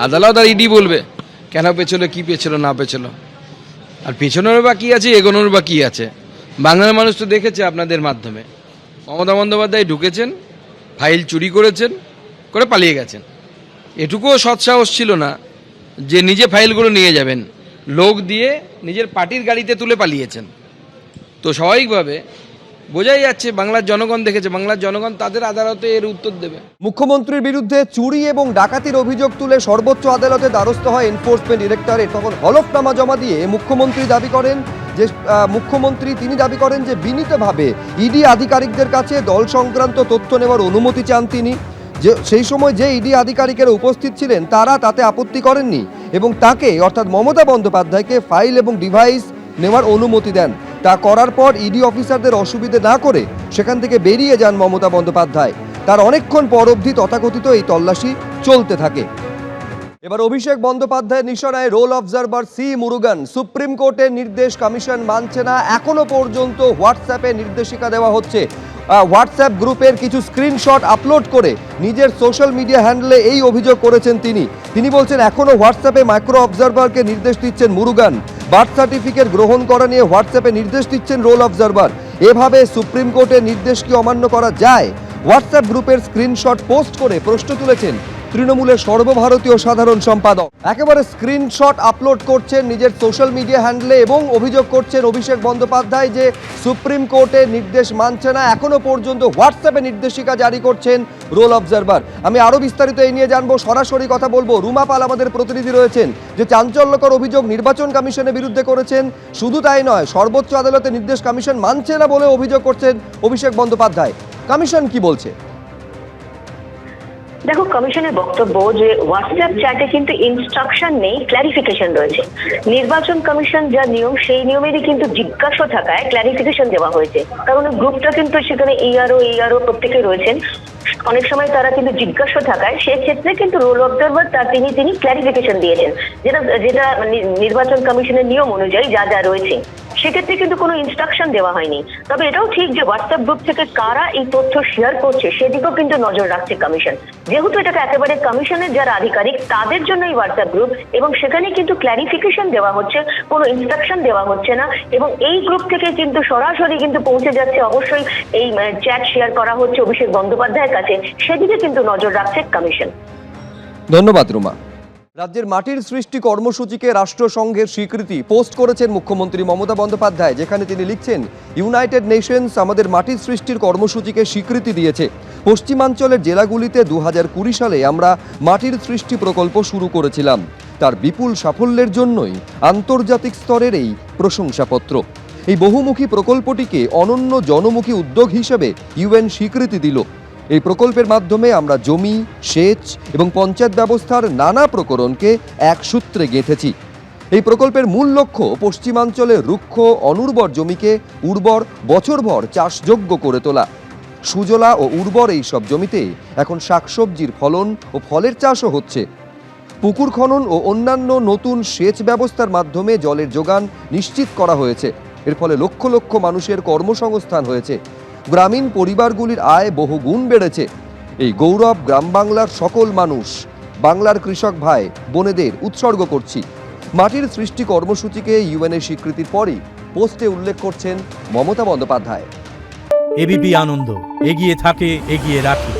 আদালত R E D বলবে কেন পেছলো, কি পেছলো না পেছলো। আর পেছনের বা কী আছে, এগোনোর বা কী আছে। বাংলার মানুষ তো দেখেছে আপনাদের মাধ্যমে, মমতা বন্দ্যোপাধ্যায় ঢুকেছেন, ফাইল চুরি করেছেন, করে পালিয়ে গেছেন। এটুকুও সৎসাহস ছিল না যে নিজে ফাইলগুলো নিয়ে যাবেন, লোক দিয়ে নিজের পার্টির গাড়িতে তুলে পালিয়েছেন। তো স্বাভাবিকভাবে বোঝাই যাচ্ছে বাংলার জনগণ দেখেছে, বাংলার জনগণ তাদের আদালতে এর উত্তর দেবে। মুখ্যমন্ত্রীর বিরুদ্ধে চুরি এবং ডাকাতির অভিযোগ তুলে সর্বোচ্চ আদালতে দ্বারস্থ হয় এনফোর্সমেন্ট ডিরেক্টরেট। তখন হলফনামা জমা দিয়ে মুখ্যমন্ত্রী দাবি করেন যে বিনীতভাবে ইডি আধিকারিকদের কাছে দল সংক্রান্ত তথ্য নেওয়ার অনুমতি চান তিনি। যে সেই সময় যে ইডি আধিকারিকেরা উপস্থিত ছিলেন তারা তাতে আপত্তি করেননি এবং তাকে অর্থাৎ মমতা বন্দ্যোপাধ্যায়কে ফাইল এবং ডিভাইস নেওয়ার অনুমতি দেন। তা করার পর ইডি অফিসারদের অসুবিধে না করে সেখান থেকে বেরিয়ে যান মমতা বন্দ্যোপাধ্যায়। তার অনেকক্ষণ পর অবধি তথাকথিত এই তল্লাশি চলতে থাকে। এবার অভিষেক বন্দ্যোপাধ্যায়ের নিশানায় roll observer C Murugan. Supreme কোর্টের নির্দেশ কমিশন মানছে না, এখনো পর্যন্ত হোয়াটসঅ্যাপে নির্দেশিকা দেওয়া হচ্ছে। হোয়াটসঅ্যাপ গ্রুপের কিছু স্ক্রিনশট আপলোড করে নিজের সোশ্যাল মিডিয়া হ্যান্ডেলে এই অভিযোগ করেছেন তিনি বলছেন এখনো হোয়াটসঅ্যাপে মাইক্রো অবজারভারকে নির্দেশ দিচ্ছেন মুরুগান। বার্থ সার্টিফিকেট গ্রহণ করা নিয়ে হোয়াটসঅ্যাপে নির্দেশ দিচ্ছেন রোল অবজারভার। এভাবে সুপ্রিম কোর্টের নির্দেশ কি অমান্য করা যায়? হোয়াটসঅ্যাপ গ্রুপের স্ক্রিনশট পোস্ট করে প্রশ্ন তুলেছেন তৃণমূলের সর্বভারতীয় সাধারণ সম্পাদক। একেবারে স্ক্রিনশট আপলোড করছেন নিজের সোশ্যাল মিডিয়া হ্যান্ডেলে এবং অভিযোগ করছেন অভিষেক বন্দ্যোপাধ্যায় যে সুপ্রিম কোর্টের নির্দেশ মানছে না, এখনো পর্যন্ত হোয়াটসঅ্যাপে নির্দেশিকা জারি করছেন রোল অবজারভার। আমি আরো বিস্তারিত এই নিয়ে জানবো, সরাসরি কথা বলবো। রুমা পাল আমাদের প্রতিনিধি রয়েছেন, যে চাঞ্চল্যকর অভিযোগ নির্বাচন কমিশনের বিরুদ্ধে করেছেন। শুধু তাই নয়, সর্বোচ্চ আদালতে নির্দেশ কমিশন মানছে না বলে অভিযোগ করছেন অভিষেক বন্দ্যোপাধ্যায়। কমিশন কি বলছে? দেখো, কমিশনের বক্তব্য যে হোয়াটসঅ্যাপ চ্যাটে কিন্তু ইনস্ট্রাকশন নেই, ক্ল্যারিফিকেশন রয়েছে। নির্বাচন কমিশন যা নিয়ম সেই নিয়মেরই কিন্তু জিজ্ঞাসা থাকায় ক্ল্যারিফিকেশন দেওয়া হয়েছে। কারণ গ্রুপটা কিন্তু সেখানে ইআরও প্রত্যেকে রয়েছেন, অনেক সময় তারা কিন্তু জিজ্ঞাসা থাকায় সেক্ষেত্রে কিন্তু রোল অবজারভার তিনি ক্ল্যারিফিকেশন দিয়েছেন, যেটা নির্বাচন কমিশনের নিয়ম অনুযায়ী যা যা রয়েছে। সেক্ষেত্রে কিন্তু কোনো ইনস্ট্রাকশন দেওয়া হয়নি। তবে এটাও ঠিক যে হোয়াটসঅ্যাপ গ্রুপ থেকে কারা এই তথ্য শেয়ার করছে সেদিকেও কিন্তু নজর রাখছে কমিশন। যেহেতু এটাকে একেবারে কমিশনের যারা আধিকারিক তাদের জন্য এই হোয়াটসঅ্যাপ গ্রুপ, এবং সেখানে কিন্তু ক্ল্যারিফিকেশন দেওয়া হচ্ছে, কোনো ইনস্ট্রাকশন দেওয়া হচ্ছে না। এবং এই গ্রুপ থেকে কিন্তু সরাসরি কিন্তু পৌঁছে যাচ্ছে, অবশ্যই এই চ্যাট শেয়ার করা হচ্ছে অভিষেক বন্দ্যোপাধ্যায়ের কাছে, সেদিকে কিন্তু নজর রাখছে কমিশন। ধন্যবাদ রুমা। রাজ্যের মাটির সৃষ্টি কর্মসূচিকে রাষ্ট্রসংঘের স্বীকৃতি পোস্ট করেছেন মুখ্যমন্ত্রী মমতা বন্দ্যোপাধ্যায়, যেখানে তিনি লিখছেন ইউনাইটেড নেশনস আমাদের মাটির সৃষ্টির কর্মসূচিকে স্বীকৃতি দিয়েছে। পশ্চিমাঞ্চলের জেলাগুলিতে 2020 সালে আমরা মাটির সৃষ্টি প্রকল্প শুরু করেছিলাম। তার বিপুল সাফল্যের জন্যই আন্তর্জাতিক স্তরের এই প্রশংসাপত্র। এই বহুমুখী প্রকল্পটিকে অনন্য জনমুখী উদ্যোগ হিসেবে ইউএন স্বীকৃতি দিল। এই প্রকল্পের মাধ্যমে আমরা জমি, সেচ এবং পঞ্চায়েত ব্যবস্থার নানা প্রকরণকে এক সূত্রে গেঁথেছি। এই প্রকল্পের মূল লক্ষ্য পশ্চিমাঞ্চলের রুক্ষ অনুর্বর জমিকে উর্বর, বছরভর চাষযোগ্য করে তোলা। সুজলা ও উর্বর এই সব জমিতে এখন শাকসবজির ফলন ও ফলের চাষও হচ্ছে। পুকুর খনন ও অন্যান্য নতুন সেচ ব্যবস্থার মাধ্যমে জলের যোগান নিশ্চিত করা হয়েছে। এর ফলে লক্ষ লক্ষ মানুষের কর্মসংস্থান হয়েছে। গ্রামীণ পরিবারগুলির আয় বহুগুণ বেড়েছে। এই গৌরব গ্রাম বাংলার সকল মানুষ, বাংলার কৃষক ভাই বোনেদের উৎসর্গ করছি। মাটির সৃষ্টি কর্মসূচিকে ইউএনের স্বীকৃতির পরই পোস্টে উল্লেখ করছেন মমতা বন্দ্যোপাধ্যায়। এবিপি আনন্দ, এগিয়ে থাকে, এগিয়ে রাখে।